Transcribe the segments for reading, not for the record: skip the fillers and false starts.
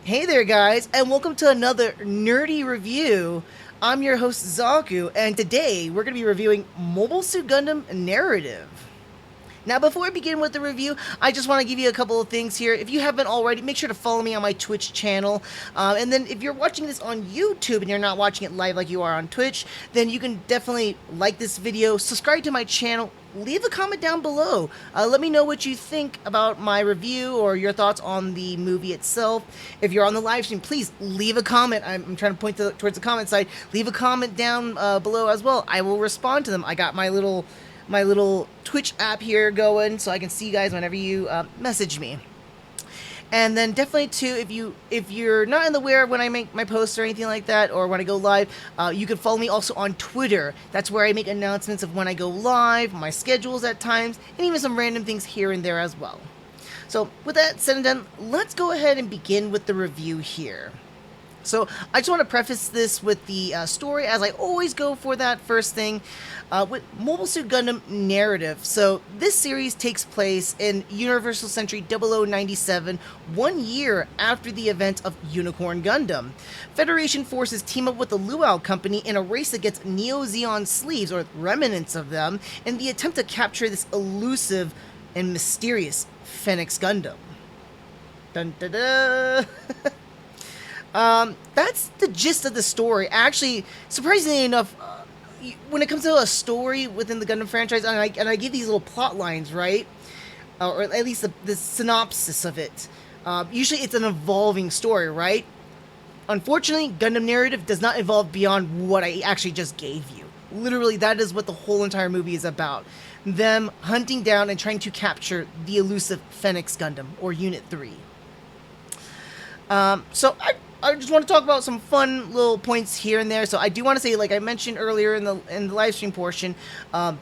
Hey there, guys, and welcome to another nerdy review. I'm your host, Zaku, and today we're going to be reviewing Mobile Suit Gundam Narrative. Now, before we begin with the review, I just want to give you a couple of things here. If you haven't already, make sure to follow me on my Twitch channel. And then if you're watching this on YouTube and you're not watching it live like you are on Twitch, then you can definitely like this video, subscribe to my channel, leave a comment down below. Let me know what you think about my review or your thoughts on the movie itself. If you're on the live stream, please leave a comment. I'm trying to point towards the comment side. Leave a comment down below as well. I will respond to them. I got my little Twitch app here going, so I can see you guys whenever you message me. And then definitely too, if you're not in the aware when I make my posts or anything like that, or when I go live, you can follow me also on Twitter. That's where I make announcements of when I go live, my schedules at times, and even some random things here and there as well. So with that said and done, let's go ahead and begin with the review here. So I just want to preface this with the story, as I always go for that first thing, with Mobile Suit Gundam Narrative. So this series takes place in Universal Century 0097, 1 year after the event of Unicorn Gundam. Federation forces team up with the Luau Company in a race against Neo-Zeon sleeves, or remnants of them, in the attempt to capture this elusive and mysterious Phoenix Gundam. Dun da da! That's the gist of the story. Actually, surprisingly enough, when it comes to a story within the Gundam franchise, and I give these little plot lines, right? Or at least the synopsis of it. Usually it's an evolving story, right? Unfortunately, Gundam Narrative does not evolve beyond what I actually just gave you. Literally, that is what the whole entire movie is about. Them hunting down and trying to capture the elusive Phoenix Gundam, or Unit 3. So I just want to talk about some fun little points here and there. So I do want to say, like I mentioned earlier in the live stream portion,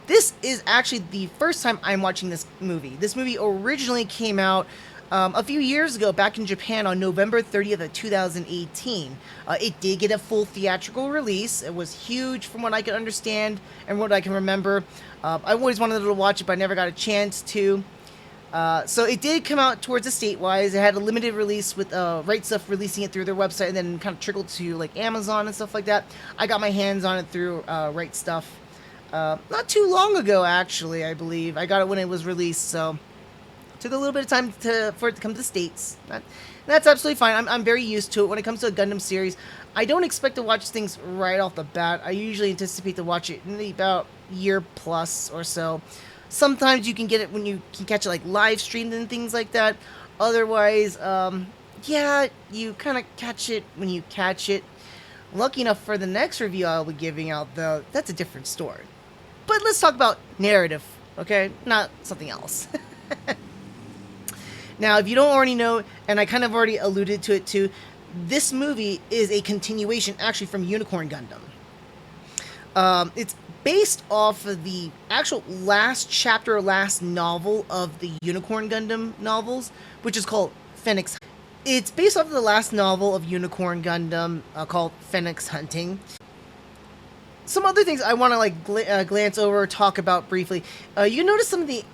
this is actually the first time I'm watching this movie. This movie originally came out a few years ago, back in Japan, on November 30th of 2018. It did get a full theatrical release. It was huge from what I can understand and what I can remember. I always wanted to watch it, but I never got a chance to. So it did come out towards the state-wise. It had a limited release with Right Stuff releasing it through their website, and then kind of trickled to like Amazon and stuff like that. I got my hands on it through Right Stuff not too long ago, actually. I believe I got it when it was released, so it took a little bit of time for it to come to the States. That's absolutely fine. I'm very used to it. When it comes to a Gundam series, I don't expect to watch things right off the bat. I usually anticipate to watch it in about year plus or so. Sometimes you can get it when you can catch it like live streamed and things like that. Otherwise, yeah, you kind of catch it when you catch it. Lucky enough for the next review I'll be giving out, though, that's a different story. But let's talk about narrative, okay? Not something else. Now, if you don't already know, and I kind of already alluded to it too, this movie is a continuation actually from Unicorn Gundam. It's based off of the actual last chapter, last novel of the Unicorn Gundam novels, which is called Phoenix. It's based off of the last novel of Unicorn Gundam called Phoenix Hunting. Some other things I want to like glance over, talk about briefly. You notice some of the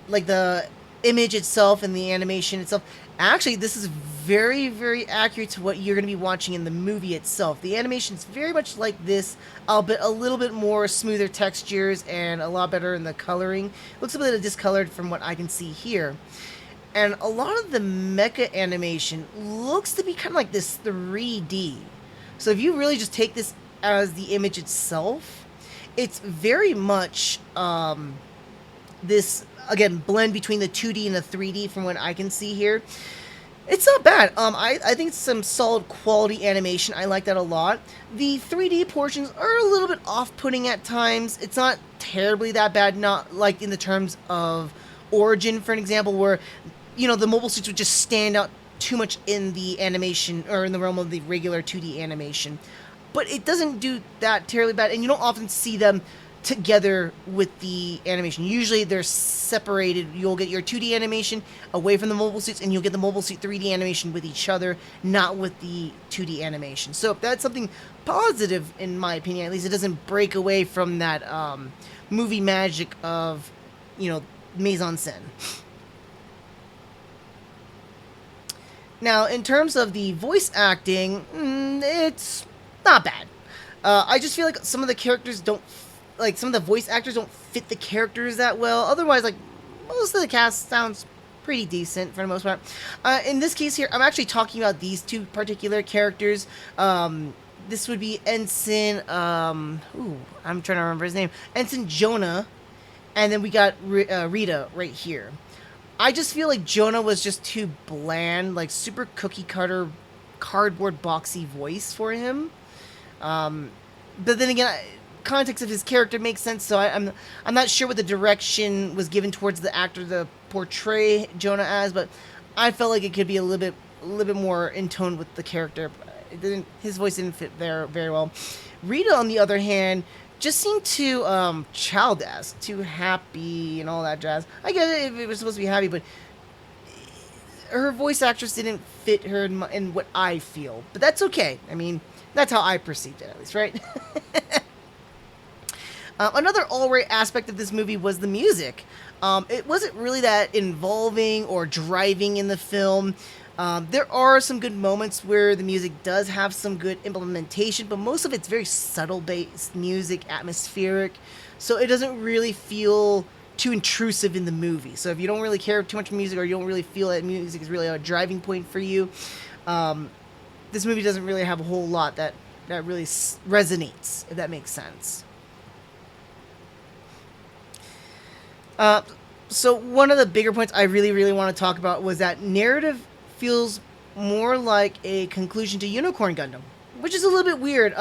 image itself and the animation itself. Actually, this is very, very accurate to what you're going to be watching in the movie itself. The animation is very much like this, but a little bit more smoother textures and a lot better in the coloring. Looks a bit discolored from what I can see here. And a lot of the mecha animation looks to be kind of like this 3D. So if you really just take this as the image itself, it's very much this, again, blend between the 2D and the 3D from what I can see here. It's not bad. I think it's some solid quality animation. I like that a lot. The 3D portions are a little bit off-putting at times. It's not terribly that bad, not like in the terms of Origin, for an example, where, you know, the mobile suits would just stand out too much in the animation, or in the realm of the regular 2D animation. But it doesn't do that terribly bad, and you don't often see them together with the animation. Usually they're separated. You'll get your 2D animation away from the mobile suits, and you'll get the mobile suit 3D animation with each other, not with the 2D animation. So that's something positive, in my opinion. At least it doesn't break away from that movie magic of, you know, mise en scène. Now, in terms of the voice acting, it's not bad. I just feel like some of the characters don't, like some of the voice actors don't fit the characters that well. Otherwise, like most of the cast sounds pretty decent for the most part. In this case here, I'm actually talking about these two particular characters. This would be Ensign, I'm trying to remember his name, Ensign Jonah, and then we got Rita right here. I just feel like Jonah was just too bland, like super cookie cutter, cardboard boxy voice for him. But then again, context of his character makes sense, so I'm not sure what the direction was given towards the actor to portray Jonah as, but I felt like it could be a little bit more in tone with the character. His voice didn't fit there very well. Rita, on the other hand, just seemed too child-esque, too happy and all that jazz. I get it if it was supposed to be happy, but her voice actress didn't fit her in what I feel. But that's okay. I mean, that's how I perceived it, at least, right? Another all-right aspect of this movie was the music. It wasn't really that involving or driving in the film. There are some good moments where the music does have some good implementation, but most of it's very subtle-based music, atmospheric, so it doesn't really feel too intrusive in the movie. So if you don't really care too much music, or you don't really feel that music is really a driving point for you, this movie doesn't really have a whole lot that really resonates, if that makes sense. So one of the bigger points I really want to talk about was that narrative feels more like a conclusion to Unicorn Gundam, which is a little bit weird.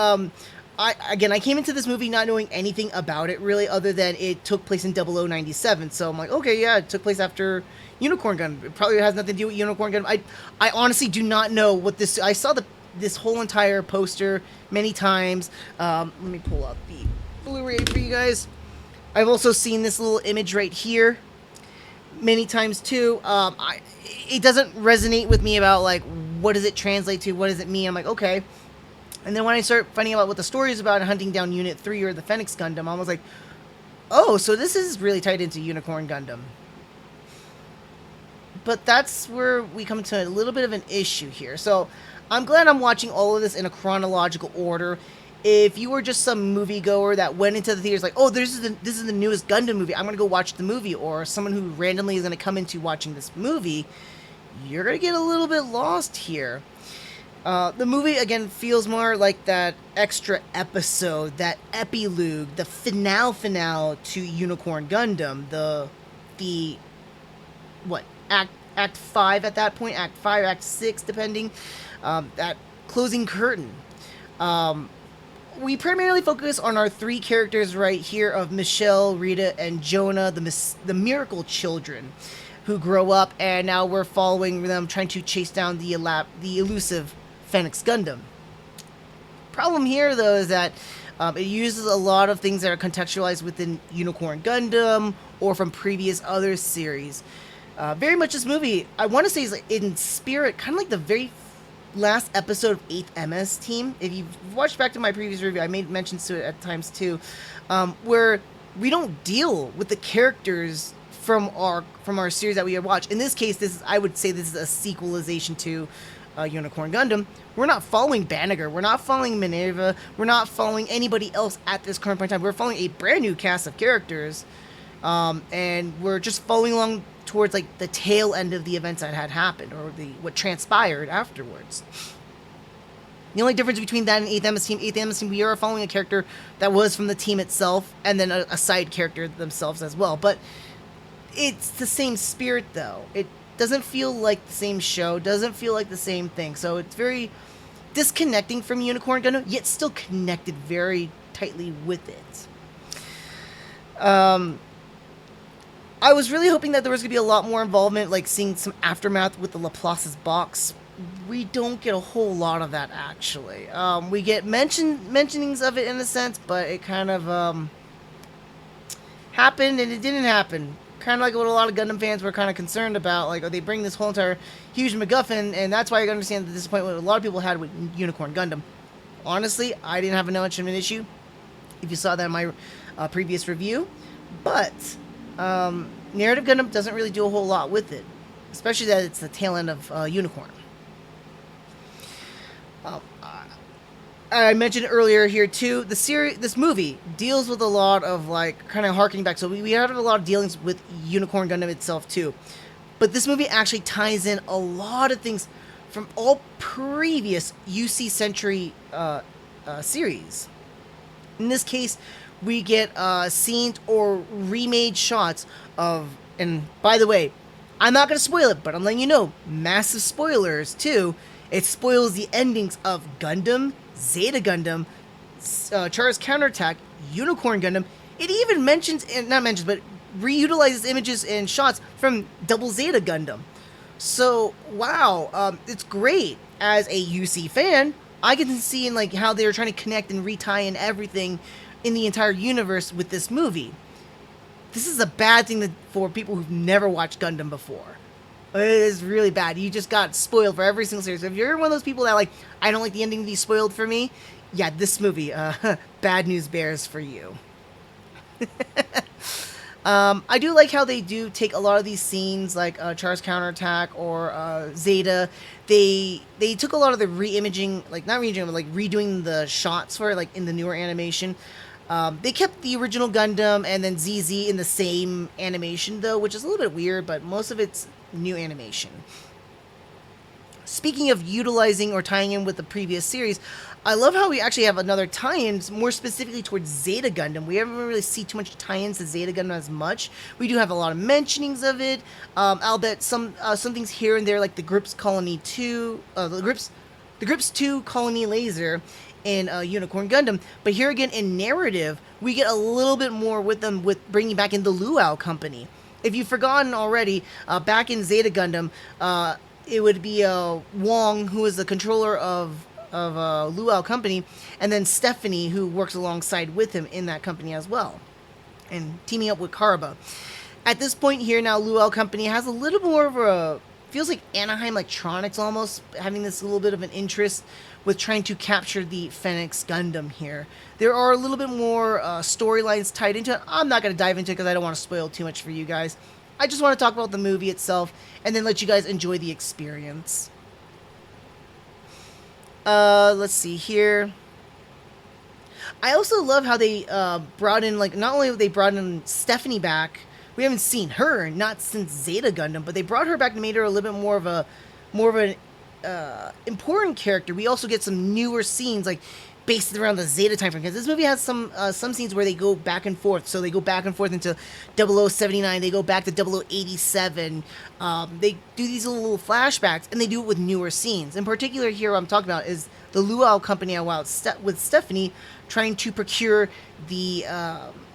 I came into this movie not knowing anything about it really, other than it took place in 0097. So I'm like, okay, yeah, it took place after Unicorn Gundam. It probably has nothing to do with Unicorn Gundam. I honestly do not know what this. I saw this whole entire poster many times. Let me pull up the Blu-ray for you guys. I've also seen this little image right here many times too. It doesn't resonate with me about like what does it translate to, what does it mean. I'm like, okay. And then when I start finding out what the story is about, hunting down Unit 3 or the Phoenix Gundam, I was like, oh, so this is really tied into Unicorn Gundam. But that's where we come to a little bit of an issue here. So I'm glad I'm watching all of this in a chronological order. If you were just some moviegoer that went into the theaters like, oh, this is the newest Gundam movie, I'm going to go watch the movie, or someone who randomly is going to come into watching this movie, you're going to get a little bit lost here. The movie, again, feels more like that extra episode, that epilogue, the finale to Unicorn Gundam, Act 5 at that point, Act 5, Act 6, depending, that closing curtain. We primarily focus on our three characters right here of Michelle, Rita, and Jonah, the miracle children who grow up, and now we're following them trying to chase down the elusive Phoenix Gundam. Problem here, though, is that it uses a lot of things that are contextualized within Unicorn Gundam or from previous other series. Very much this movie, I want to say, is in spirit, kind of like the very last episode of 8th MS Team. If you've watched back to my previous review, I made mentions to it at times too, where we don't deal with the characters from our series that we have watched. In this case, I would say this is a sequelization to Unicorn Gundam. We're not following Banneker, we're not following Minerva, we're not following anybody else at this current point in time. We're following a brand new cast of characters, and we're just following along towards like the tail end of the events that had happened, or what transpired afterwards. The only difference between that and 8th MS Team, we are following a character that was from the team itself, and then a side character themselves as well. But it's the same spirit, though. It doesn't feel like the same show, doesn't feel like the same thing. So it's very disconnecting from Unicorn Gundam, yet still connected very tightly with it. I was really hoping that there was going to be a lot more involvement, like seeing some aftermath with the Laplace's box. We don't get a whole lot of that, actually. We get mentionings of it in a sense, but it kind of happened and it didn't happen. Kind of like what a lot of Gundam fans were kind of concerned about, like, oh, they bring this whole entire huge MacGuffin, and that's why I understand the disappointment a lot of people had with Unicorn Gundam. Honestly, I didn't have much of an issue, if you saw that in my previous review, but Narrative Gundam doesn't really do a whole lot with it, especially that it's the tail end of Unicorn. Um, I mentioned earlier here too. This movie deals with a lot of like kind of harkening back. So we had a lot of dealings with Unicorn Gundam itself too, but this movie actually ties in a lot of things from all previous UC Century series. In this case, we get scenes or remade shots of. And by the way, I'm not going to spoil it, but I'm letting you know, massive spoilers too. It spoils the endings of Gundam, Zeta Gundam, Char's Counterattack, Unicorn Gundam. It even mentions, not mentions, but reutilizes images and shots from Double Zeta Gundam. So, wow, it's great. As a UC fan, I can see in like how they're trying to connect and retie in everything in the entire universe with this movie. This is a bad thing for people who've never watched Gundam before. It is really bad. You just got spoiled for every single series. If you're one of those people that like, I don't like the ending to be spoiled for me, yeah, this movie, bad news bears for you. I do like how they do take a lot of these scenes, like Char's Counterattack or Zeta. They took a lot of the re-imaging, like not re-imaging, but like redoing the shots for it, like in the newer animation. They kept the original Gundam and then ZZ in the same animation though, which is a little bit weird, but most of it's new animation. Speaking of utilizing or tying in with the previous series, I love how we actually have another tie-ins more specifically towards Zeta Gundam. We haven't really seen too much tie-ins to Zeta Gundam as much. We do have a lot of mentionings of it. I'll bet some things here and there, like the Grips Colony 2, the Grips 2 Colony Laser in Unicorn Gundam. But here again in narrative, we get a little bit more with them with bringing back in the Luau Company. If you've forgotten already, back in Zeta Gundam, it would be Wong, who is the controller of Luau Company, and then Stephanie, who works alongside with him in that company as well, and teaming up with Karaba. At this point here now, Luau Company has a little more of a, feels like Anaheim Electronics almost, having this little bit of an interest with trying to capture the Phoenix Gundam here. There are a little bit more storylines tied into it. I'm not going to dive into it because I don't want to spoil too much for you guys. I just want to talk about the movie itself and then let you guys enjoy the experience. Let's see here. I also love how they brought in, like, not only have they brought in Stephanie back, we haven't seen her, not since Zeta Gundam, but they brought her back and made her a little bit more of an important character. We also get some newer scenes, like, based around the Zeta time frame, because this movie has some scenes where they go back and forth. So they go back and forth into 0079, they go back to 0087. They do these little flashbacks, and they do it with newer scenes. In particular, here what I'm talking about is the Luau Company with Stephanie trying to procure the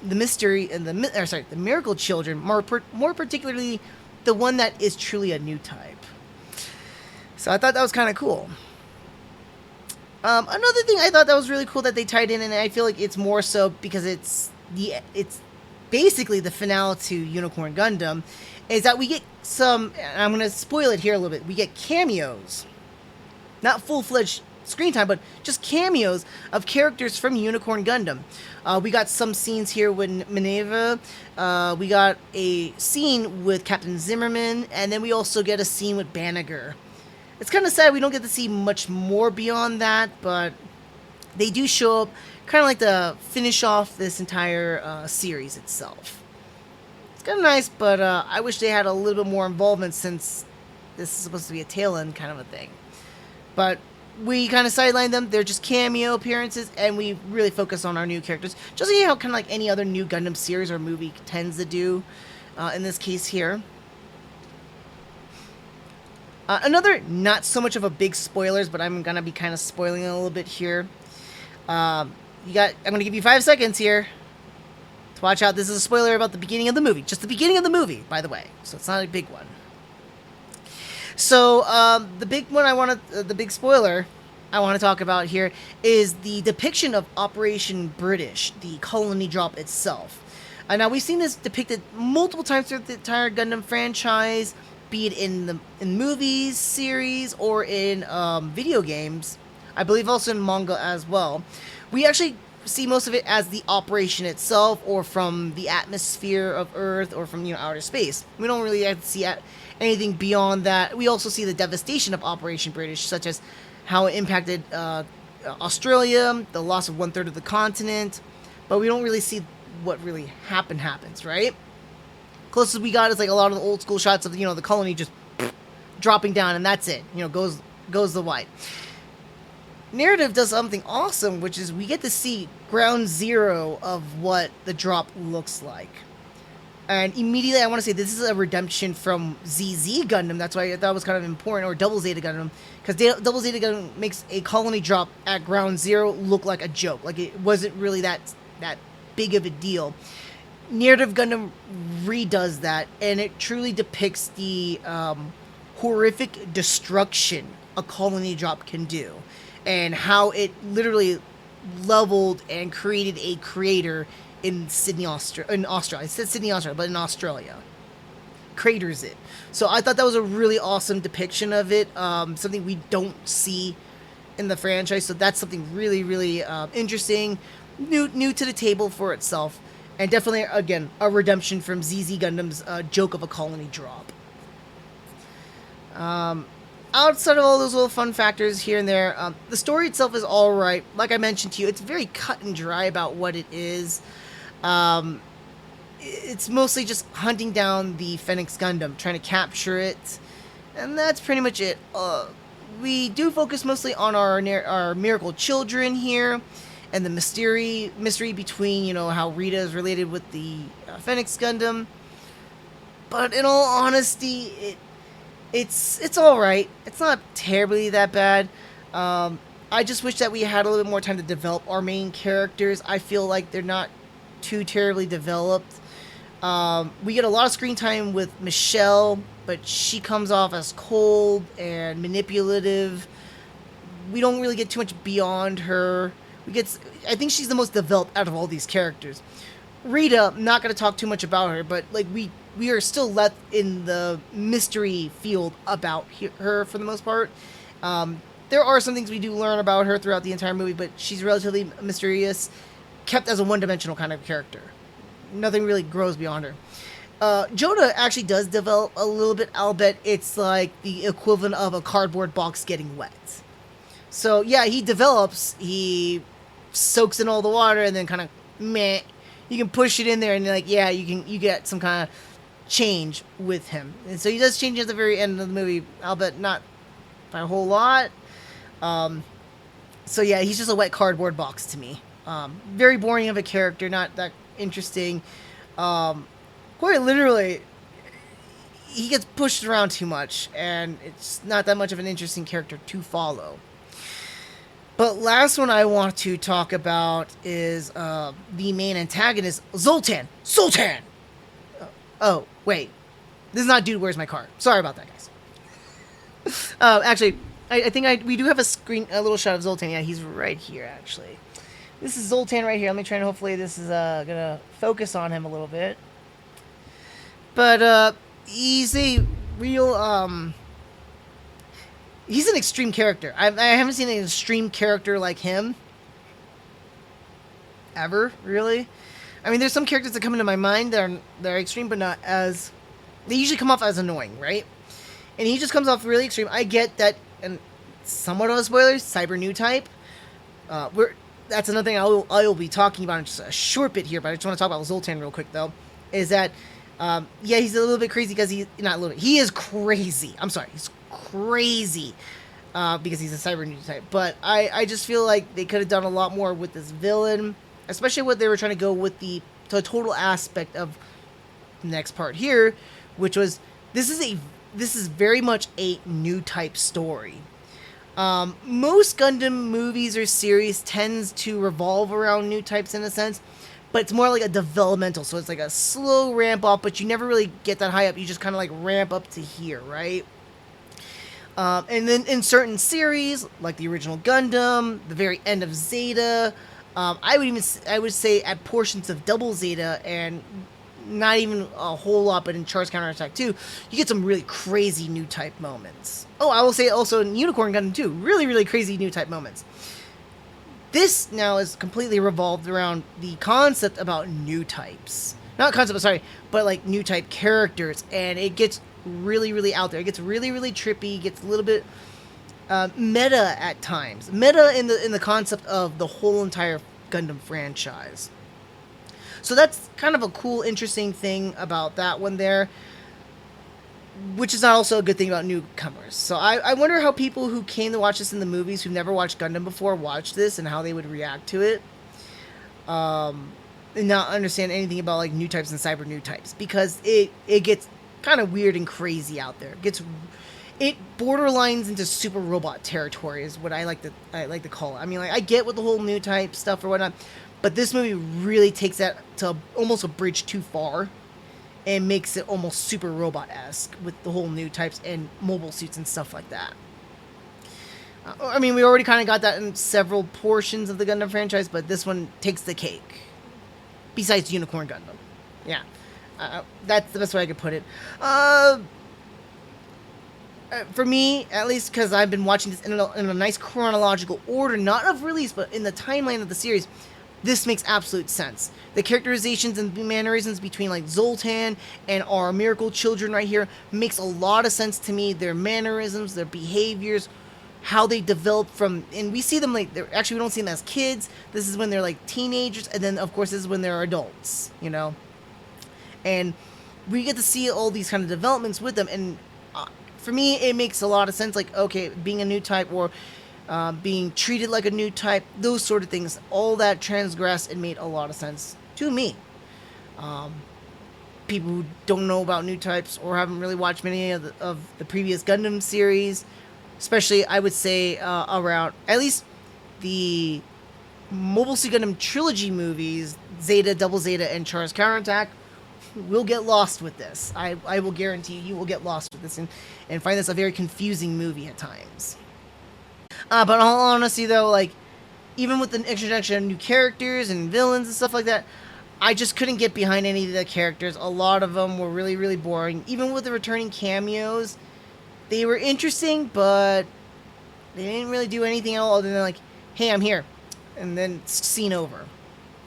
mystery and the Miracle Children, more particularly the one that is truly a Newtype. So I thought that was kind of cool. Another thing I thought that was really cool that they tied in, and I feel like it's more so because it's basically the finale to Unicorn Gundam, is that we get some, and I'm going to spoil it here a little bit, we get cameos. Not full-fledged screen time, but just cameos of characters from Unicorn Gundam. We got some scenes here with Minerva, we got a scene with Captain Zimmerman, and then we also get a scene with Banagher. It's kind of sad we don't get to see much more beyond that, but they do show up kind of like to finish off this entire series itself. It's kind of nice, but I wish they had a little bit more involvement since this is supposed to be a tail end kind of a thing. But we kind of sidelined them. They're just cameo appearances, and we really focus on our new characters. Just like how kind of like any other new Gundam series or movie tends to do in this case here. Another, not so much of a big spoilers, but I'm going to be kind of spoiling it a little bit here. I'm going to give you 5 seconds here to watch out. This is a spoiler about the beginning of the movie. Just the beginning of the movie, by the way. So it's not a big one. So, the big one the big spoiler I want to talk about here is the depiction of Operation British, the colony drop itself. Now, we've seen this depicted multiple times throughout the entire Gundam franchise, be it in movies, series, or in video games. I believe also in manga as well. We actually see most of it as the operation itself, or from the atmosphere of Earth, or from outer space. We don't really have to see anything beyond that. We also see the devastation of Operation British, such as how it impacted Australia, the loss of 1/3 of the continent, but we don't really see what really happens, right? Closest we got is like a lot of the old school shots of the colony just dropping down, and that's it. Goes the white. Narrative does something awesome, which is we get to see ground zero of what the drop looks like. And immediately I want to say this is a redemption from ZZ Gundam. That's why I thought it was kind of important, or Double Zeta Gundam, because Double Zeta Gundam makes a colony drop at ground zero look like a joke. Like it wasn't really that big of a deal. Narrative Gundam redoes that, and it truly depicts the horrific destruction a colony drop can do, and how it literally leveled and created a crater in Australia. I said Sydney, Australia, but in Australia. Craters it. So I thought that was a really awesome depiction of it. Something we don't see in the franchise. So that's something really, really interesting. New to the table for itself. And definitely, again, a redemption from ZZ Gundam's joke of a colony drop. Outside of all those little fun factors here and there, the story itself is alright. Like I mentioned to you, it's very cut and dry about what it is. It's mostly just hunting down the Phoenix Gundam, trying to capture it, and that's pretty much it. We do focus mostly on our miracle children here, and the mystery between how Rita is related with the Phoenix Gundam. But in all honesty, it's all right. It's not terribly that bad. I just wish that we had a little bit more time to develop our main characters. I feel like they're not too terribly developed. We get a lot of screen time with Michelle, but she comes off as cold and manipulative. We don't really get too much beyond her. I think she's the most developed out of all these characters. Rita, I'm not going to talk too much about her, but like we are still left in the mystery field about her for the most part. There are some things we do learn about her throughout the entire movie, but she's relatively mysterious, kept as a one-dimensional kind of character. Nothing really grows beyond her. Jonah actually does develop a little bit, albeit it's like the equivalent of a cardboard box getting wet. So yeah, he develops, he soaks in all the water, and then kind of meh. You can push it in there, and you get some kind of change with him. And so he does change at the very end of the movie, albeit not by a whole lot. So yeah, he's just a wet cardboard box to me. Very boring of a character, not that interesting. Quite literally, he gets pushed around too much, and it's not that much of an interesting character to follow. But last one I want to talk about is the main antagonist, Zoltan. Sultan! Oh, wait. This is not Dude, Where's My Car? Sorry about that, guys. Actually, I think we do have a little shot of Zoltan. Yeah, he's right here, actually. This is Zoltan right here. Let me try and hopefully this is gonna focus on him a little bit. But he's a real he's an extreme character. I haven't seen an extreme character like him ever, really. I mean, there's some characters that come into my mind that are extreme, but not as. They usually come off as annoying, right? And he just comes off really extreme. I get that, and somewhat of a spoiler, Cyber Newtype. That's another thing I will be talking about in just a short bit here, but I just want to talk about Zoltan real quick, though. Is that, yeah, he's a little bit crazy because he is crazy. I'm sorry, he's crazy because he's a Cyber Newtype. But I just feel like they could have done a lot more with this villain, especially what they were trying to go with the total aspect of the next part here, which was this is very much a Newtype story. Most Gundam movies or series tends to revolve around Newtypes in a sense, but it's more like a developmental, so it's like a slow ramp up, but you never really get that high up. You just kind of like ramp up to here, right? And then in certain series, like the original Gundam, the very end of Zeta, I would say at portions of Double Zeta, and not even a whole lot, but in Charge Counterattack 2, you get some really crazy Newtype moments. Oh, I will say also in Unicorn Gundam 2, really, really crazy Newtype moments. This now is completely revolved around the concept about Newtypes. Not concept, sorry, but like Newtype characters, and it gets really, really out there. It gets really, really trippy, gets a little bit meta at times. Meta in the concept of the whole entire Gundam franchise. So that's kind of a cool, interesting thing about that one there, which is also a good thing about newcomers. So I wonder how people who came to watch this in the movies, who never watched Gundam before, watch this and how they would react to it. And not understand anything about like Newtypes and cyber Newtypes, because it gets kind of weird and crazy out there. It borderlines into super robot territory is what I like to call it. I mean, like, I get with the whole Newtype stuff or whatnot, but this movie really takes that to almost a bridge too far and makes it almost super robot-esque with the whole Newtypes and mobile suits and stuff like that. I mean, we already kind of got that in several portions of the Gundam franchise, but this one takes the cake. Besides Unicorn Gundam. Yeah. That's the best way I could put it. For me, at least, because I've been watching this in a nice chronological order, not of release, but in the timeline of the series, this makes absolute sense. The characterizations and mannerisms between, like, Zoltan and our miracle children right here makes a lot of sense to me. Their mannerisms, their behaviors, how they develop from, and we see them like, actually we don't see them as kids. This is when they're like teenagers, and then of course this is when they're adults, you know. And we get to see all these kind of developments with them, and for me it makes a lot of sense. Like, okay, being a new type or being treated like a new type, those sort of things, all that transgressed and made a lot of sense to me. People who don't know about new types or haven't really watched many of the previous Gundam series, especially, I would say, around, at least, the Mobile Suit Gundam trilogy movies, Zeta, Double Zeta, and Char's Counterattack, will get lost with this. I will guarantee you will get lost with this and find this a very confusing movie at times. But in all honesty, though, like, even with the introduction of new characters and villains and stuff like that, I just couldn't get behind any of the characters. A lot of them were really, really boring. Even with the returning cameos, they were interesting, but they didn't really do anything else other than like, hey, I'm here. And then scene over.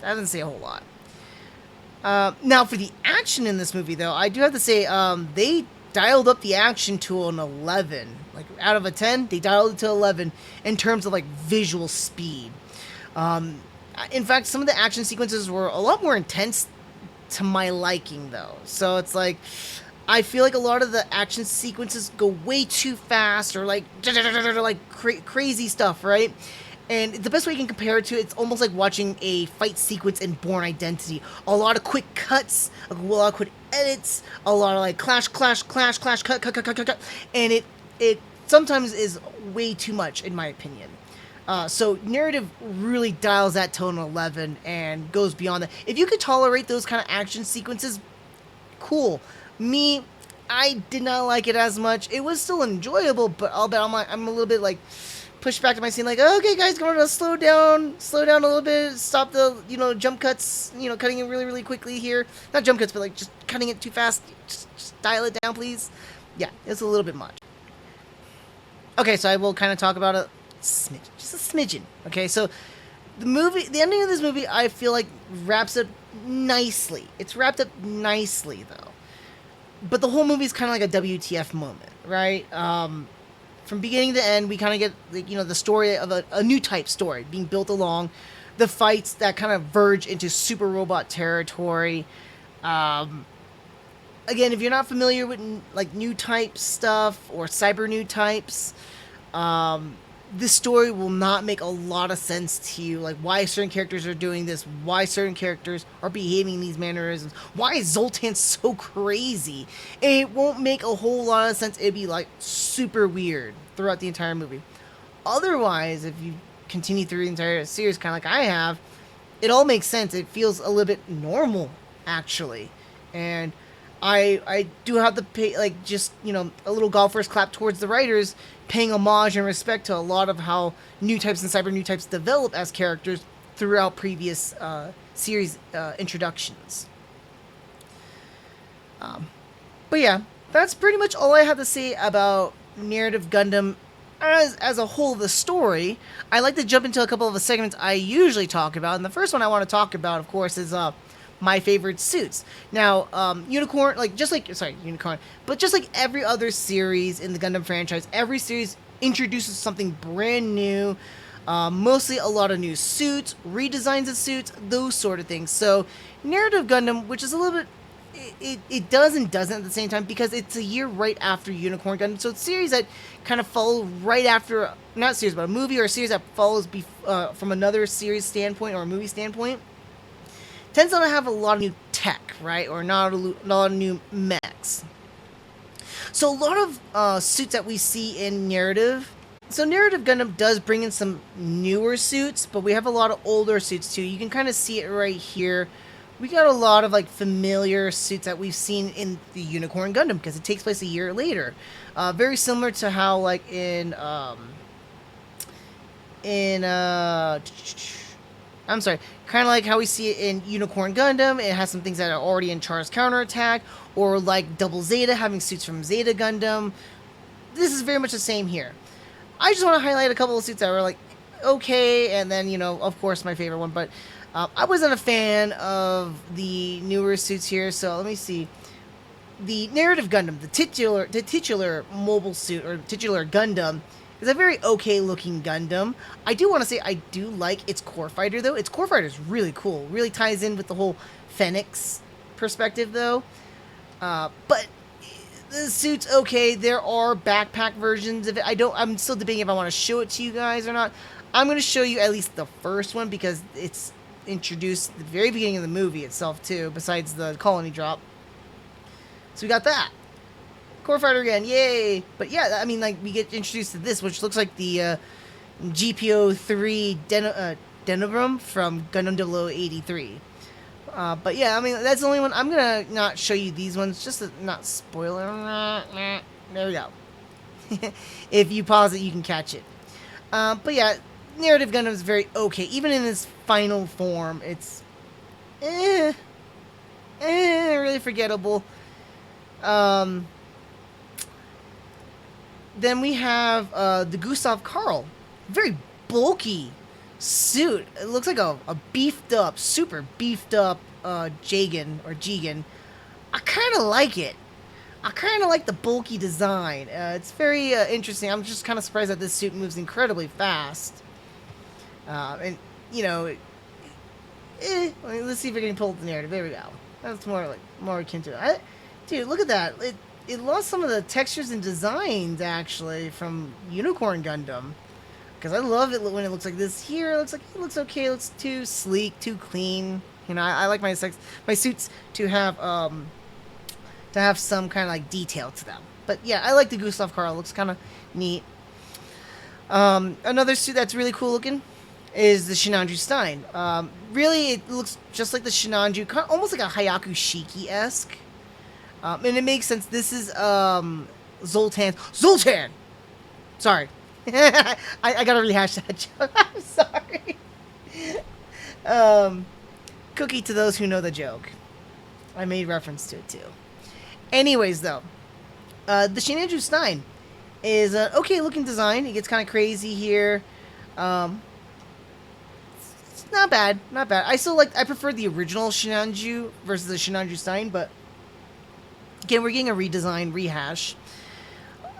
That doesn't say a whole lot. Now, for the action in this movie, though, I do have to say, they dialed up the action to an 11. Like, out of a 10, they dialed it to 11 in terms of, like, visual speed. In fact, some of the action sequences were a lot more intense to my liking, though. So it's like, I feel like a lot of the action sequences go way too fast, or like crazy stuff, right? And the best way you can compare it to, it's almost like watching a fight sequence in Bourne Identity. A lot of quick cuts, a lot of quick edits, a lot of like clash, cut. And it sometimes is way too much, in my opinion. So narrative really dials that to an 11 and goes beyond that. If you could tolerate those kind of action sequences, cool. Me, I did not like it as much. It was still enjoyable, but I'll bet I'm a little bit like pushed back to my scene, like, okay, guys, going to slow down a little bit, stop the, jump cuts, cutting it really, really quickly here. Not jump cuts, but like just cutting it too fast. Just dial it down, please. Yeah, it's a little bit much. Okay, so I will kind of talk about a smidgen, just a smidgen. Okay, so the ending of this movie, I feel like wraps up nicely. It's wrapped up nicely, though. But the whole movie is kind of like a WTF moment, right? From beginning to end, we kind of get, like, the story of a new type story being built along, the fights that kind of verge into super robot territory. Again, if you're not familiar with like new type stuff or cyber new types, this story will not make a lot of sense to you, like why certain characters are doing this, why certain characters are behaving these mannerisms, why is Zoltan so crazy. It won't make a whole lot of sense. It'd be like super weird throughout the entire movie. Otherwise, if you continue through the entire series kind of like I have, it all makes sense. It feels a little bit normal, actually. And I do have to pay, like, just, a little golfer's clap towards the writers, paying homage and respect to a lot of how new types and cyber new types develop as characters throughout previous series introductions. But yeah, that's pretty much all I have to say about Narrative Gundam as a whole, the story. I like to jump into a couple of the segments I usually talk about, and the first one I want to talk about, of course, is my favorite suits. Now, Unicorn, but just like every other series in the Gundam franchise, every series introduces something brand new. Mostly a lot of new suits, redesigns of suits, those sort of things. So, Narrative Gundam, which is a little bit, it does and doesn't at the same time because it's a year right after Unicorn Gundam. So it's a series that kind of follow right after, not a series, but a movie or a series that follows from another series standpoint or a movie standpoint. Tends not to have a lot of new tech, right? Or not a lot of new mechs. So a lot of suits that we see in Narrative. So Narrative Gundam does bring in some newer suits, but we have a lot of older suits too. You can kind of see it right here. We got a lot of like familiar suits that we've seen in the Unicorn Gundam because it takes place a year later. Very similar to how like I'm sorry, kind of like how we see it in Unicorn Gundam. It has some things that are already in Char's Counterattack, or like Double Zeta having suits from Zeta Gundam. This is very much the same here. I just want to highlight a couple of suits that were like okay, and then, you know, of course my favorite one, but I wasn't a fan of the newer suits here. So let me see. The Narrative Gundam, the titular mobile suit or titular Gundam, is a very okay looking Gundam. I do want to say I do like its core fighter though. Its core fighter is really cool. Really ties in with the whole Phoenix perspective though. But the suit's okay. There are backpack versions of it. I'm still debating if I want to show it to you guys or not. I'm going to show you at least the first one because it's introduced at the very beginning of the movie itself too, besides the colony drop. So we got that. Core fighter again, yay! But yeah, I mean, like, we get introduced to this, which looks like the GPO-3 Denobrum from Gundam 0083. But yeah, I mean, that's the only one. I'm gonna not show you these ones, just to not spoiler. There we go. If you pause it, you can catch it. But yeah, Narrative Gundam is very okay. Even in its final form, it's really forgettable. Then we have the Gustav Karl. Very bulky suit. It looks like a beefed up, super beefed up Jigen. I kind of like it. I kind of like the bulky design. It's very interesting. I'm just kind of surprised that this suit moves incredibly fast. And, you know, let's see if we can pull up the narrative. There we go. That's more akin to it. Dude, look at that. It lost some of the textures and designs, actually, from Unicorn Gundam. Because I love it when it looks like this. Here, it looks okay. It looks too sleek, too clean. You know, I like my suits to have some kind of like detail to them. But yeah, I like the Gustav Karl. It looks kind of neat. Another suit that's really cool looking is the Shinanju Stein. Really, it looks just like the Shinanju, kind of almost like a Hayaku Shiki-esque. And it makes sense. This is Zoltan. Sorry. I gotta rehash that joke. I'm sorry. Cookie to those who know the joke. I made reference to it too. Anyways, though, the Shinanju Stein is an okay looking design. It gets kind of crazy here. It's not bad. I prefer the original Shinanju versus the Shinanju Stein, but again, we're getting a redesign, rehash.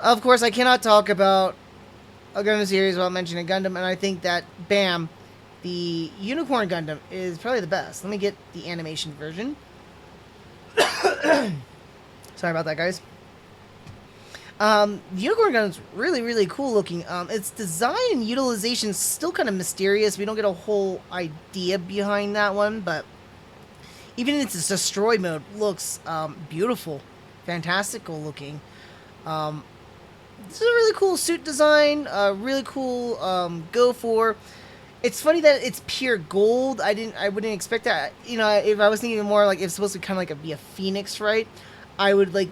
Of course, I cannot talk about a Gundam series without mentioning Gundam, and I think that, bam, the Unicorn Gundam is probably the best. Let me get the animation version. Sorry about that, guys. The Unicorn Gundam's really, really cool looking. Its design and utilization is still kind of mysterious. We don't get a whole idea behind that one, but even in its destroy mode, looks beautiful, fantastical looking. This is a really cool suit design. Really cool. Go for. It's funny that it's pure gold. I wouldn't expect that. You know, if I was thinking more like it's supposed to kind of like be a phoenix, right? I would like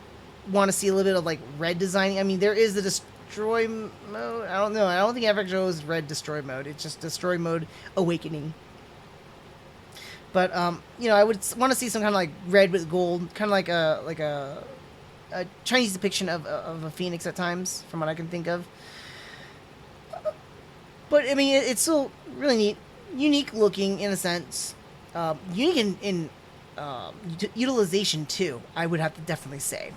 want to see a little bit of like red designing. I mean, there is the destroy mode. I don't know. I don't think it ever shows red destroy mode. It's just destroy mode awakening. But you know, I would want to see some kind of like red with gold, kind of like a Chinese depiction of a phoenix at times, from what I can think of. But I mean, it's still really neat, unique looking in a sense, unique in utilization too. I would have to definitely say.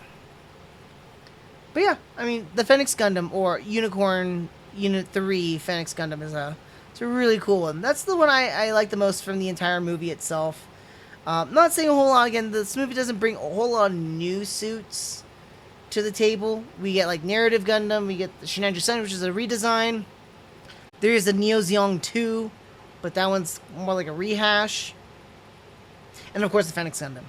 But yeah, I mean, the Phoenix Gundam, or Unicorn Unit 3 Phoenix Gundam, it's a really cool one. That's the one I like the most from the entire movie itself. Not saying a whole lot. Again, this movie doesn't bring a whole lot of new suits to the table. We get like Narrative Gundam, we get the Shinandra Sun, which is a redesign. There is the Neo Zeong 2, but that one's more like a rehash. And of course the Phoenix Gundam.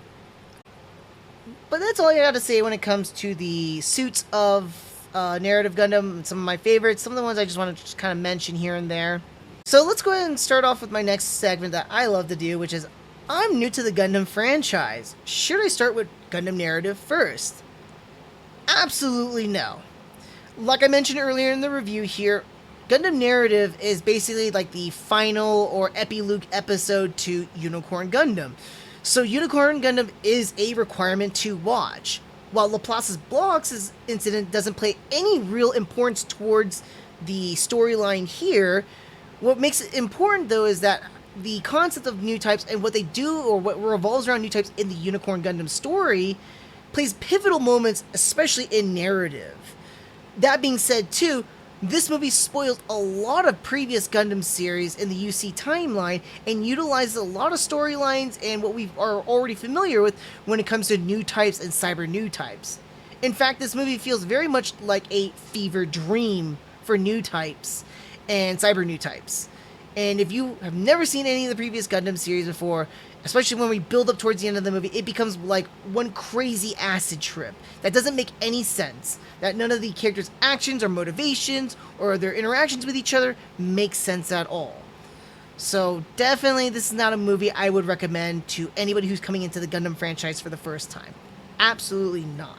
But that's all I gotta say when it comes to the suits of Narrative Gundam. Some of my favorites, some of the ones I just want to just kind of mention here and there. So let's go ahead and start off with my next segment that I love to do, which is I'm new to the Gundam franchise. Should I start with Gundam Narrative first? Absolutely no. Like I mentioned earlier in the review here, Gundam Narrative is basically like the final or epilogue episode to Unicorn Gundam. So Unicorn Gundam is a requirement to watch. While Laplace's Blocks' incident doesn't play any real importance towards the storyline here, what makes it important though is that the concept of Newtypes and what they do, or what revolves around Newtypes in the Unicorn Gundam story, plays pivotal moments, especially in narrative. That being said too, this movie spoils a lot of previous Gundam series in the UC timeline and utilizes a lot of storylines and what we are already familiar with when it comes to Newtypes and cyber Newtypes. In fact, this movie feels very much like a fever dream for Newtypes and cyber Newtypes. And if you have never seen any of the previous Gundam series before, especially when we build up towards the end of the movie, it becomes like one crazy acid trip that doesn't make any sense. That none of the characters' actions or motivations or their interactions with each other make sense at all. So definitely this is not a movie I would recommend to anybody who's coming into the Gundam franchise for the first time. Absolutely not.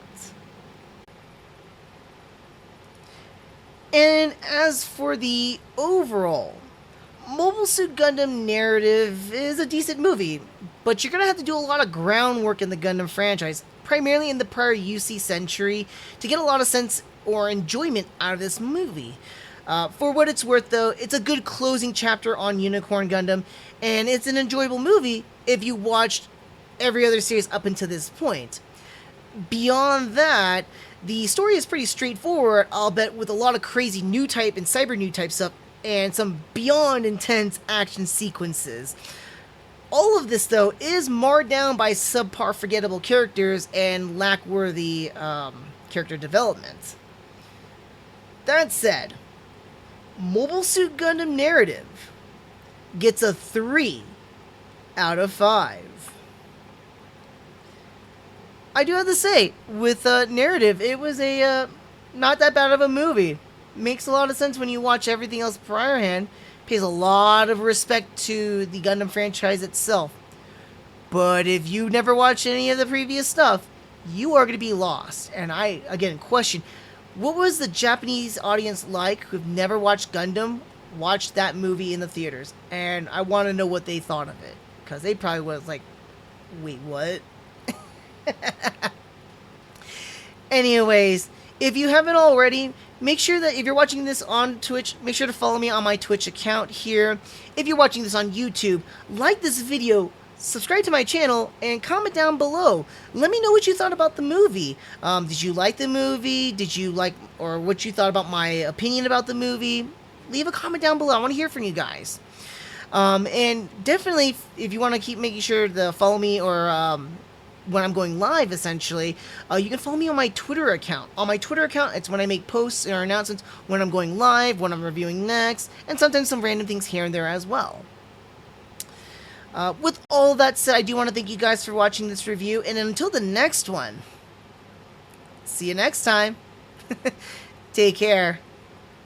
And as for the overall, Mobile Suit Gundam Narrative is a decent movie, but you're going to have to do a lot of groundwork in the Gundam franchise, primarily in the prior UC century, to get a lot of sense or enjoyment out of this movie. For what it's worth, though, it's a good closing chapter on Unicorn Gundam, and it's an enjoyable movie if you watched every other series up until this point. Beyond that, the story is pretty straightforward, albeit with a lot of crazy Newtype and cyber Newtype stuff, and some beyond intense action sequences. All of this, though, is marred down by subpar forgettable characters and lack-worthy character development. That said, Mobile Suit Gundam Narrative gets a 3 out of 5. I do have to say, with Narrative, it was a not that bad of a movie. Makes a lot of sense when you watch everything else priorhand. Pays a lot of respect to the Gundam franchise itself. But if you never watched any of the previous stuff, you are going to be lost. And I, again, question, what was the Japanese audience like who've never watched Gundam, watched that movie in the theaters? And I want to know what they thought of it. Because they probably was like, wait, what? Anyways, if you haven't already, make sure that if you're watching this on Twitch, make sure to follow me on my Twitch account here. If you're watching this on YouTube, like this video, subscribe to my channel, and comment down below. Let me know what you thought about the movie. Did you like the movie? Did you like, or what you thought about my opinion about the movie? Leave a comment down below. I want to hear from you guys. And definitely, if you want to keep making sure to follow me, or when I'm going live, essentially, you can follow me on my Twitter account. On my Twitter account, it's when I make posts or announcements when I'm going live, when I'm reviewing next, and sometimes some random things here and there as well. With all that said, I do want to thank you guys for watching this review, and until the next one, see you next time. Take care.